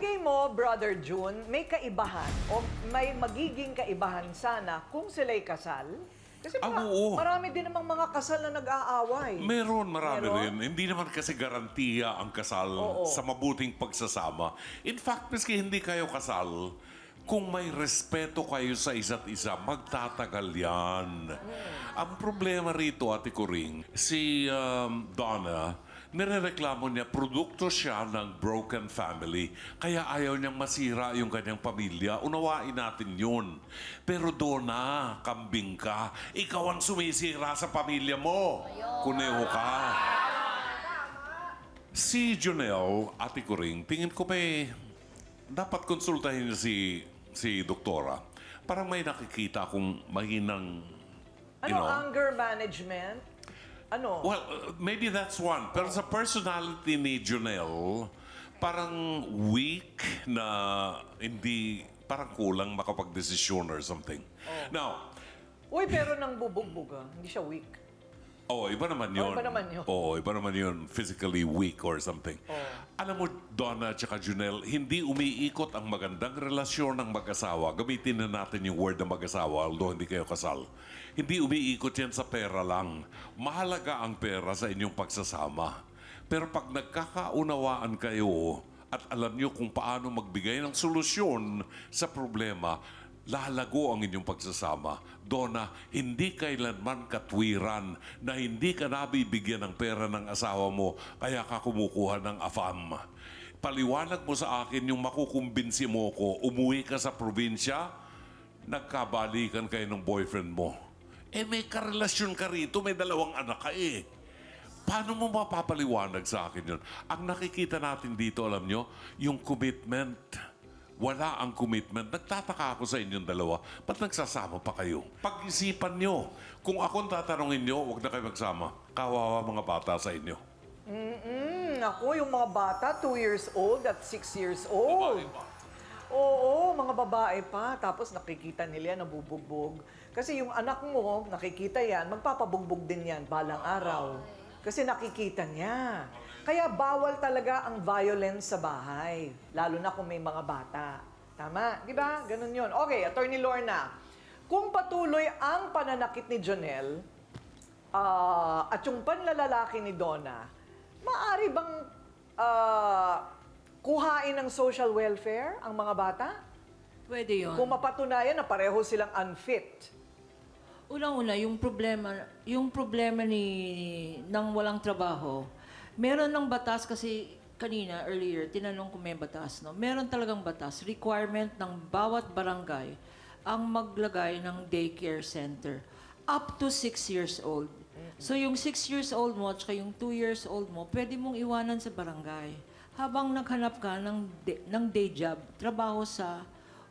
palagay mo, Brother June, may kaibahan o may magiging kaibahan sana kung sila'y kasal? Kasi Oo. marami din namang mga kasal na nag-aaway. Marami rin. Hindi naman kasi garantiya ang kasal sa mabuting pagsasama. In fact, maski hindi kayo kasal, kung may respeto kayo sa isa't isa, magtatagal yan. Ang problema rito, Ate Coring, si Donna, nirereklamo niya, produkto siya ng broken family. Kaya ayaw niyang masira yung kanyang pamilya. Unawain natin yun. Pero Donna, kambing ka. Ikaw ang sumisira sa pamilya mo. Kuneho ka. Si Jonelle, Ate Coring, tingin ko may dapat konsultahin niya si doktora. Parang may nakikita akong mahinang, Anger management? Well, maybe that's one. Pero sa personality ni Jonelle, parang weak na hindi, parang kulang makapag-desisyon or something. Now, Uy, pero nang bubugbog hindi siya weak. iba naman yun. iba naman yun. Iba naman yun. Physically weak or something. Alam mo, Donna at saka Jonelle, hindi umiikot ang magandang relasyon ng mag-asawa. Gamitin na natin yung word ng mag-asawa, although hindi kayo kasal. Hindi umiikot yan sa pera lang. Mahalaga ang pera sa inyong pagsasama. Pero pag nagkakaunawaan kayo at alam nyo kung paano magbigay ng solusyon sa problema, lalago ang inyong pagsasama. Donna, hindi kailanman katwiran na hindi ka nabibigyan ng pera ng asawa mo kaya ka kumukuha ng AFAM. Paliwanag mo sa akin yung makukumbinsi mo ko, umuwi ka sa probinsya, nagkabalikan kayo ng boyfriend mo. May karelasyon ka rito, may 2 anak ka Paano mo mapapaliwanag sa akin yun? Ang nakikita natin dito, alam nyo, yung commitment. Wala ang commitment. Nagtataka ako sa inyong dalawa. Ba't nagsasama pa kayo? Pag-isipan nyo. Kung akong tatanungin nyo, huwag na kayo magsama. Kawawa mga bata sa inyo. Ako, yung mga bata, 2 years old at 6 years old. Babae pa. Oo, mga babae pa. Tapos nakikita nila yan, nabubugbog. Kasi yung anak mo, nakikita yan, magpapabugbog din yan balang araw. Kasi nakikita niya. Kaya bawal talaga ang violence sa bahay. Lalo na kung may mga bata. Tama? Di ba? Ganun yun. Okay, Attorney Lorna. Kung patuloy ang pananakit ni Jonelle at yung panlalalaki ni Donna, maaari bang kuhain ng social welfare ang mga bata? Pwede yun. Kung mapatunayan na pareho silang unfit. Unang-una, yung problema ng walang trabaho, meron ng batas kasi kanina, earlier, tinanong ko may batas, no? Meron talagang batas, requirement ng bawat barangay ang maglagay ng daycare center up to 6 years old. So yung 6 years old mo at yung 2 years old mo, pwede mong iwanan sa barangay. Habang naghanap ka ng day job, trabaho sa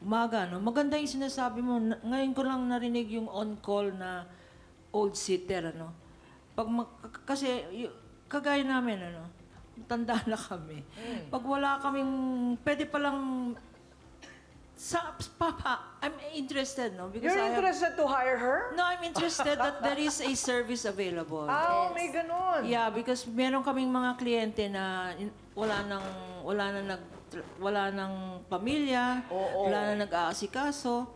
umaga, no? Maganda yung sinasabi mo. Ngayon ko lang narinig yung on-call na old sitter, ano? Kasi kagaya namin, ano? Tanda na kami. Pag wala kaming, pwede palang Papa, I'm interested, no? Because You're interested to hire her? No, I'm interested that there is a service available. May ganun. Yeah, because meron kaming mga kliyente na wala nang pamilya, wala nang nag-aasikaso.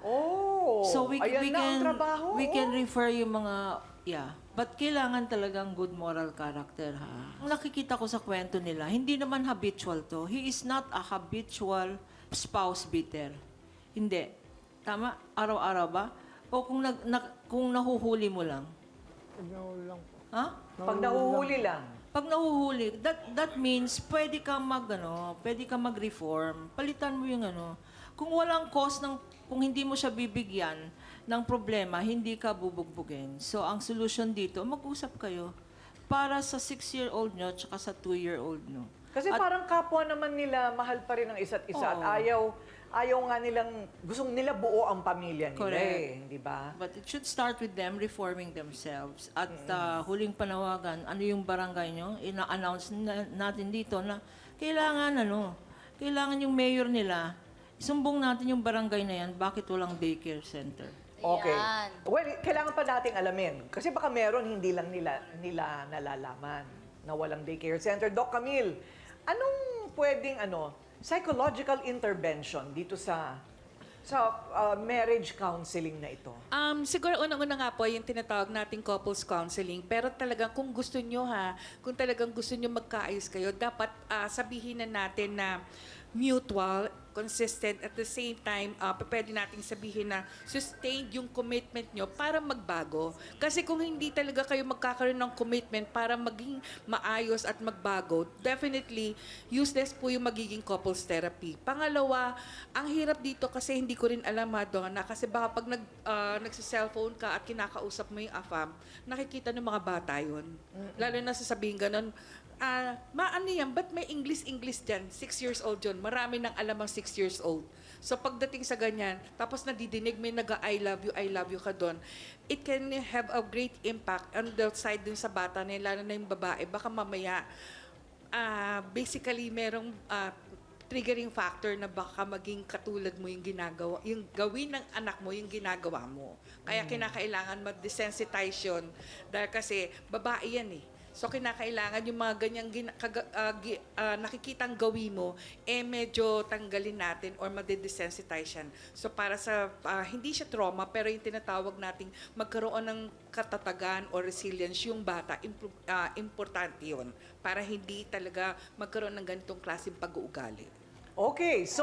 So ayan na ang trabaho. we can refer yung mga but kailangan talagang good moral character, ha. Ang nakikita ko sa kwento nila, hindi naman habitual to. He is not a habitual spouse beater. Hindi. Tama? Araw-araw ba? O kung nahuhuli mo lang? Ha? Pag nahuhuli lang. Pag nahuhuli, that means pwede kang mag-reform. Palitan mo yung Kung walang cause kung hindi mo siya bibigyan ng problema, hindi ka bubugbugin. So, ang solution dito, mag-usap kayo para sa 6-year-old nyo at sa 2-year-old nyo. Kasi parang kapwa naman nila, mahal pa rin ang isa't isa. At ayaw nga nilang, gustong nila buo ang pamilya nila. Correct. Di ba? But it should start with them reforming themselves. At huling panawagan, ano yung barangay nyo? Ina-announce natin dito na kailangan yung mayor nila, isumbong natin yung barangay na yan, bakit walang daycare center? Okay. Yan. Well, kailangan pa nating alamin. Kasi baka meron hindi lang nila nalalaman na walang daycare center. Doc Camille, anong pwedeng psychological intervention dito sa marriage counseling na ito? Siguro unang-una nga po yung tinatawag nating couples counseling. Pero talagang kung gusto nyo kung talagang gusto nyo magkaayos kayo, dapat sabihin na natin na mutual, consistent, at the same time, pwede nating sabihin na sustained yung commitment nyo para magbago. Kasi kung hindi talaga kayo magkakaroon ng commitment para maging maayos at magbago, definitely useless po yung magiging couples therapy. Pangalawa, ang hirap dito kasi hindi ko rin alam, Donna, kasi baka pag nagsi-cellphone ka at kinakausap mo yung AFAM, nakikita ng mga bata yun. Lalo na sasabihin ganun, ano yan, ba't may English dyan? 6 years old yun. Marami nang alam ang 6 years old. So pagdating sa ganyan, tapos nadidinig may I love you ka doon, it can have a great impact on the side dun sa bata na lalo na yung babae. Baka mamaya, basically merong triggering factor na baka maging katulad mo yung ginagawa, yung gawin ng anak mo yung ginagawa mo. Kaya kinakailangan mag-desensitize yun dahil kasi babae yan eh. So, kinakailangan yung mga ganyang nakikitang gawin mo, medyo tanggalin natin or madedesensitize yan. So, para sa, hindi siya trauma, pero yung tinatawag nating magkaroon ng katatagan or resilience yung bata, importante yun. Para hindi talaga magkaroon ng ganitong klaseng pag-uugali. Okay, so